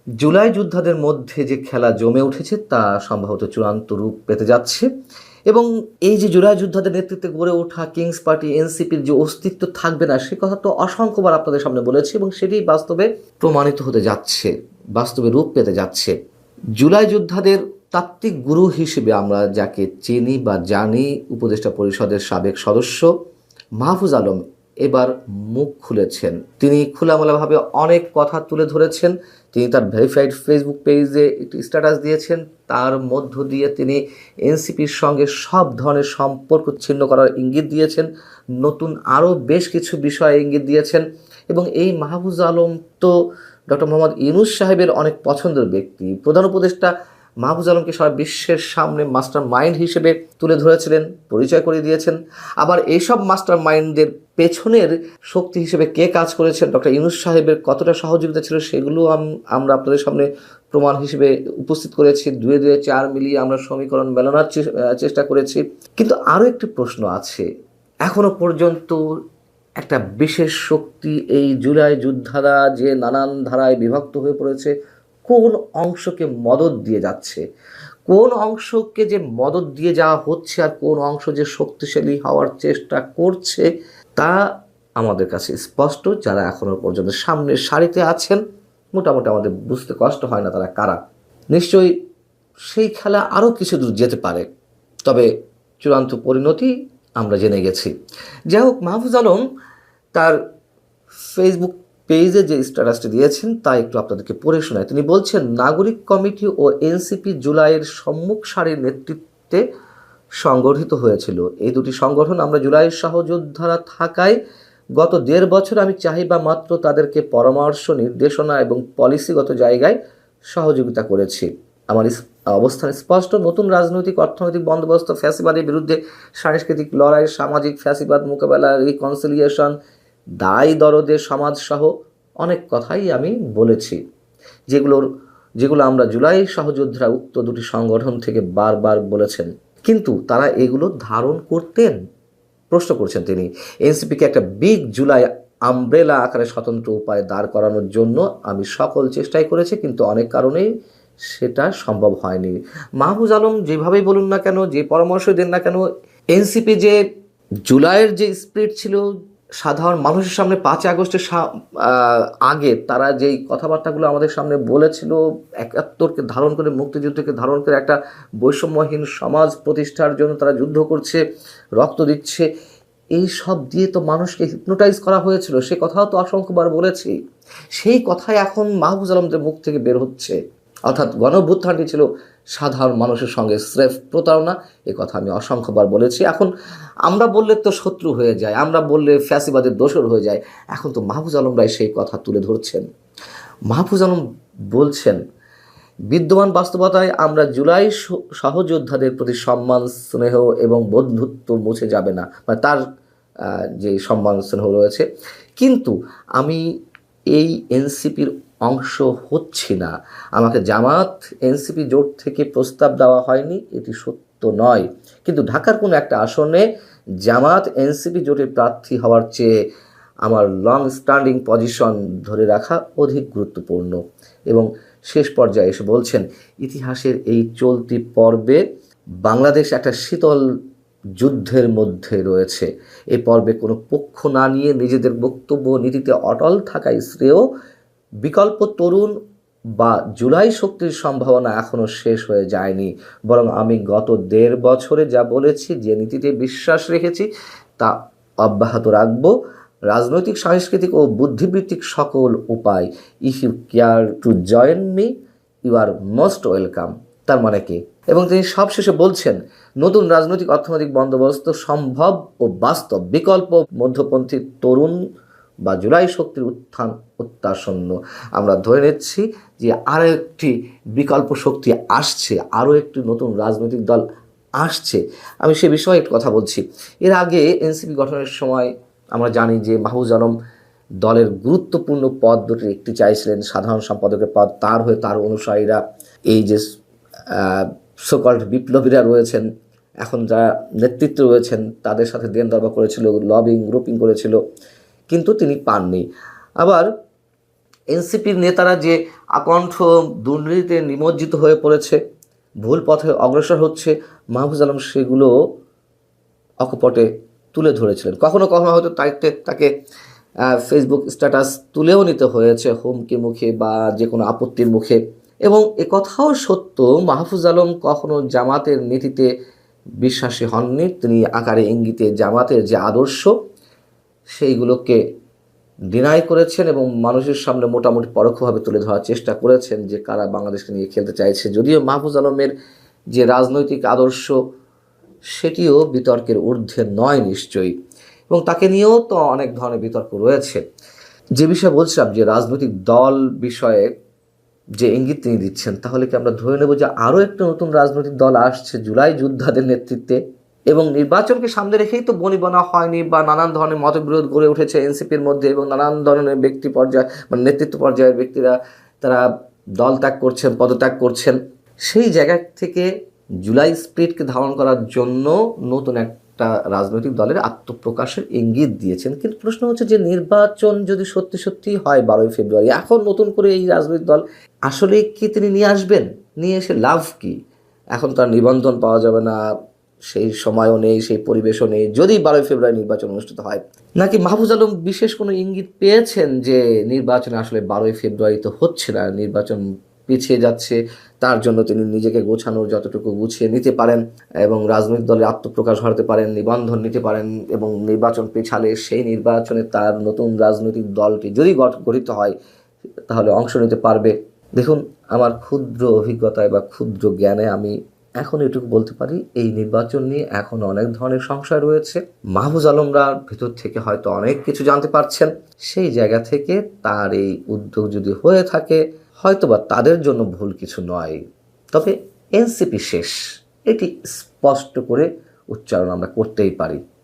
জুলাই যোদ্ধাদের মধ্যে যে খেলা জমে উঠেছে তা সম্ভবত চূড়ান্ত রূপ পেতে যাচ্ছে। এবং এই যে জুলাই যোদ্ধাদের নেতৃত্বে গড়ে ওঠা কিংস পার্টি এনসিপির যে অস্তিত্ব থাকবে না, সে কথা তো অসংখ্যবার আপনাদের সামনে বলেছি এবং সেটি বাস্তবে প্রমাণিত হতে যাচ্ছে, বাস্তবে রূপ পেতে যাচ্ছে। জুলাই যোদ্ধাদের তাত্ত্বিক গুরু হিসেবে আমরা যাকে চিনি বা জানি, উপদেষ্টা পরিষদের সাবেক সদস্য মাহফুজ আলম এবার মুখ খুলেছেন। তিনি খোলামেলাভাবে অনেক কথা তুলে ধরেছেন। তিনি তার ভেরিফাইড ফেসবুক পেজে একটি স্ট্যাটাস দিয়েছেন, তার মধ্য দিয়ে তিনি এনসিপির সঙ্গে সব ধরনের সম্পর্ক ছিন্ন করার ইঙ্গিত দিয়েছেন, নতুন আরও বেশ কিছু বিষয়ে ইঙ্গিত দিয়েছেন। এবং এই মাহফুজ আলম তো ডক্টর মোহাম্মদ ইউনূস সাহেবের অনেক পছন্দের ব্যক্তি। প্রধান উপদেষ্টা মাহফুজ আলমকে সারা বিশ্বের সামনে মাস্টার মাইন্ড হিসেবে তুলে ধরেছিলেন, পরিচয় করিয়ে দিয়েছেন। আবার এইসব মাস্টার মাইন্ডদের পেছনের শক্তি হিসেবে কে কাজ করেছেন, ডক্টর ইউনূস সাহেবের কতটা সহযোগিতা ছিল, সেগুলো আমরা আপনাদের সামনে প্রমাণ হিসেবে উপস্থিত করেছি। দুয়ে দুয়ে চার মিলিয়ে আমরা সমীকরণ মেলানোর চেষ্টা করেছি। কিন্তু আরও একটি প্রশ্ন আছে। এখনো পর্যন্ত একটা বিশেষ শক্তি, এই জুলাই যোদ্ধারা যে নানান ধারায় বিভক্ত হয়ে পড়েছে, কোন অংশকে মদদ দিয়ে যাচ্ছে, কোন অংশকে যে মদদ দিয়ে যাওয়া হচ্ছে আর কোন অংশ যে শক্তিশালী হওয়ার চেষ্টা করছে, তা আমাদের কাছে স্পষ্ট। যারা এখনো পর্যন্ত সামনের সারিতে আছেন, মোটামুটি আমাদের বুঝতে কষ্ট হয় না তারা কারা। নিশ্চয়ই সেই খেলা আরও কিছু দূর যেতে পারে, তবে চূড়ান্ত পরিণতি আমরা জেনে গেছি। যাই হোক, মাহফুজ আলম তার ফেসবুক পেজে যে স্ট্যাটাসটি দিয়েছেন তা একটু আপনাদেরকে পড়ে শোনায়। তিনি বলছেন, নাগরিক কমিটি ও এনসিপি জুলাইয়ের সম্মুখ সারির নেতৃত্বে সংগঠিত হয়েছিল। এই দুটি সংগঠন আমরা জুলাইয়ের সহযোদ্ধারা থাকায় গত ১.৫ বছর আমি চাহিদা মাত্র তাদেরকে পরামর্শ, নির্দেশনা এবং পলিসিগত জায়গায় সহযোগিতা করেছি। আমার অবস্থান স্পষ্ট। নতুন রাজনৈতিক অর্থনৈতিক বন্দোবস্ত, ফ্যাসিবাদের বিরুদ্ধে সাংস্কৃতিক লড়াই, সামাজিক ফ্যাসিবাদ মোকাবেলা, রিকনসিলিয়েশন, দায় দরদের সমাজসহ অনেক কথাই আমি বলেছি, যেগুলো আমরা জুলাই সহযোদ্ধারা উক্ত দুটি সংগঠন থেকে বারবার বলেছেন। কিন্তু তারা এগুলো ধারণ করতেন? প্রশ্ন করছেন তিনি। এনসিপিকে একটা বিগ জুলাই আমব্রেলা আকারে স্বতন্ত্র উপায়ে দাঁড় করানোর জন্য আমি সকল চেষ্টাই করেছি, কিন্তু অনেক কারণেই সেটা সম্ভব হয়নি। মাহফুজ আলম যেভাবেই বলুন না কেন, যে পরামর্শ দেন না কেন, এনসিপি যে জুলাইয়ের যে স্পিরিট ছিল, সাধারণ মানুষের সামনে 5 আগস্টের আগে তারা যেই কথাবার্তাগুলো আমাদের সামনে বলেছিল, ৭১কে ধারণ করে, মুক্তিযুদ্ধকে ধারণ করে একটা বৈষম্যহীন সমাজ প্রতিষ্ঠার জন্য তারা যুদ্ধ করছে, রক্ত দিচ্ছে, এই সব দিয়ে তো মানুষকে হিপনোটাইজ করা হয়েছিল। সে কথাও তো অসংখ্যবার বলেছি। সেই কথাই এখন মাহফুজ আলমদের মুখ থেকে বের হচ্ছে। অর্থাৎ গণঅভ্যুত্থানটি ছিল সাধারণ মানুষের সঙ্গে স্রেফ প্রতারণা। এ কথা আমি অসংখ্যবার বলেছি। এখন আমরা বললে তো শত্রু হয়ে যায়, আমরা বললে ফ্যাসিবাদের দোসর হয়ে যায়। এখন তো মাহফুজ আলমরাই সেই কথা তুলে ধরছেন। মাহফুজ আলম বলছেন, বিদ্যমান বাস্তবতায় আমরা জুলাই সহযোদ্ধাদের প্রতি সম্মান, স্নেহ এবং বন্ধুত্ব মুছে যাবে না, মানে তার যে সম্মান স্নেহ রয়েছে, কিন্তু আমি এই এনসিপির অংশ হচ্ছি না। আমাকে জামাত এনসিপি জোট থেকে প্রস্তাব দেওয়া হয়নি, এটি সত্য নয়, কিন্তু ঢাকার কোনো একটা আসনে জামাত এনসিপি জোটের প্রার্থী হওয়ার চেয়ে আমার লং স্ট্যান্ডিং পজিশন ধরে রাখা অধিক গুরুত্বপূর্ণ। এবং শেষ পর্যায়ে এসে বলছেন, ইতিহাসের এই চলতি পর্বে বাংলাদেশ একটা শীতল যুদ্ধের মধ্যে রয়েছে। এই পর্বে কোনো পক্ষ না নিয়ে নিজেদের বক্তব্য নীতিতে অটল থাকাই শ্রেয়। বিকল্প তরুণ বা জুলাই শক্তির সম্ভাবনা এখনও শেষ হয়ে যায়নি, বরং আমি গত ১.৫ বছরে যা বলেছি, যে নীতিতে বিশ্বাস রেখেছি, তা অব্যাহত রাখব। রাজনৈতিক, সাংস্কৃতিক ও বুদ্ধিবৃত্তিক সকল উপায়, if you care to join me, you are most welcome. তার মানে কি? এবং তিনি সবশেষে বলছেন, নতুন রাজনৈতিক অর্থনৈতিক বন্দোবস্ত সম্ভব ও বাস্তব। বিকল্প মধ্যপন্থী তরুণ বা জুলাই শক্তির উত্থান অত্যাসন্ন। আমরা ধরে নিচ্ছি যে আরও একটি বিকল্প শক্তি আসছে, আরও একটি নতুন রাজনৈতিক দল আসছে। আমি সে বিষয়ে একটু কথা বলছি। এর আগে এনসিপি গঠনের সময় আমরা জানি যে মাহফুজ আলম দলের গুরুত্বপূর্ণ পদ দুটির একটি চাইছিলেন, সাধারণ সম্পাদকের পদ। তার হয়ে তার অনুসারীরা, এই যে সোকল্ড বিপ্লবীরা রয়েছেন, এখন যারা নেতৃত্বে রয়েছেন, তাদের সাথে দেন দরবার করেছিল, লবিং গ্রুপিং করেছিল, কিন্তু তিনি পাননি। আবার এনসিপির নেতারা যে আকণ্ঠ দুর্নীতিতে নিমজ্জিত হয়ে পড়েছে, ভুল পথে অগ্রসর হচ্ছে, মাহফুজ আলম সেগুলো অকপটে তুলে ধরেছিলেন। কখনো কখনো হয়তো তাকে ফেসবুক স্ট্যাটাস তুলেও নিতে হয়েছে হুমকি মুখে বা যে কোনো আপত্তির মুখে। এবং একথাও সত্য, মাহফুজ আলম কখনো জামাতের নীতিতে বিশ্বাসী হননি। তিনি আকারে ইঙ্গিতে জামাতের যে আদর্শ সেইগুলোকে ডিনাই করেছেন এবং মানুষের সামনে মোটামুটি পরোক্ষভাবে তুলে ধরার চেষ্টা করেছেন যে কারা বাংলাদেশকে নিয়ে খেলতে চাইছে। যদিও মাহফুজ আলমের যে রাজনৈতিক আদর্শ সেটিও বিতর্কের ঊর্ধ্বে নয় নিশ্চয়ই, এবং তাকে নিয়েও তো অনেক ধরনের বিতর্ক রয়েছে। যে বিষয়ে বলছিলাম যে রাজনৈতিক দল বিষয়ে যে ইঙ্গিত তিনি দিচ্ছেন, তাহলে কি আমরা ধরে নেব যে আরও একটা নতুন রাজনৈতিক দল আসছে জুলাই যোদ্ধাদের নেতৃত্বে? এবং নির্বাচনকে সামনে রেখেই তো বনিবনা হয়নি বা নানান ধরনের মতবিরোধ গড়ে উঠেছে এনসিপির মধ্যে, এবং নানান ধরনের ব্যক্তি পর্যায়ে মানে নেতৃত্ব পর্যায়ের ব্যক্তিরা তারা দল ত্যাগ করছেন, পদত্যাগ করছেন। সেই জায়গা থেকে জুলাই স্পিরিটকে ধারণ করার জন্য নতুন একটা রাজনৈতিক দলের আত্মপ্রকাশের ইঙ্গিত দিয়েছেন। কিন্তু প্রশ্ন হচ্ছে যে নির্বাচন যদি সত্যি সত্যি হয় 12ই ফেব্রুয়ারি, এখন নতুন করে এই রাজনৈতিক দল আসলে কি তিনি নিয়ে আসবেন? নিয়ে এসে লাভ কি? এখন তার নিবন্ধন পাওয়া যাবে না, সেই সময়ও নেই, সেই পরিবেশও নেই যদি 12ই ফেব্রুয়ারি নির্বাচন অনুষ্ঠিত হয়। নাকি মাহফুজ আলম বিশেষ কোনো ইঙ্গিত পেয়েছেন যে নির্বাচনে আসলে 12ই ফেব্রুয়ারি তো হচ্ছে না, নির্বাচন পিছিয়ে যাচ্ছে, তার জন্য তিনি নিজেকে গোছানোর যতটুকু গুছিয়ে নিতে পারেন এবং রাজনৈতিক দলে আত্মপ্রকাশ ঘটাতে পারেন, নিবন্ধন নিতে পারেন, এবং নির্বাচন পেছালে সেই নির্বাচনে তার নতুন রাজনৈতিক দলটি যদি গঠিত হয় তাহলে অংশ নিতে পারবে। দেখুন, আমার ক্ষুদ্র অভিজ্ঞতায় বা ক্ষুদ্র জ্ঞানে আমি এখন এটুকু বলতে পারি, এই নির্বাচন নিয়ে এখন অনেক ধরনের সংশয় রয়েছে। মাহফুজ আলমরা ভেতর থেকে হয়তো অনেক কিছু জানতে পারছেন। সেই জায়গা থেকে তার এই উদ্যোগ যদি হয়ে থাকে, হয়তোবা তাদের জন্য ভুল কিছু নয়, তবে এনসিপি শেষ, এটি স্পষ্ট করে উচ্চারণ আমরা করতেই পারি।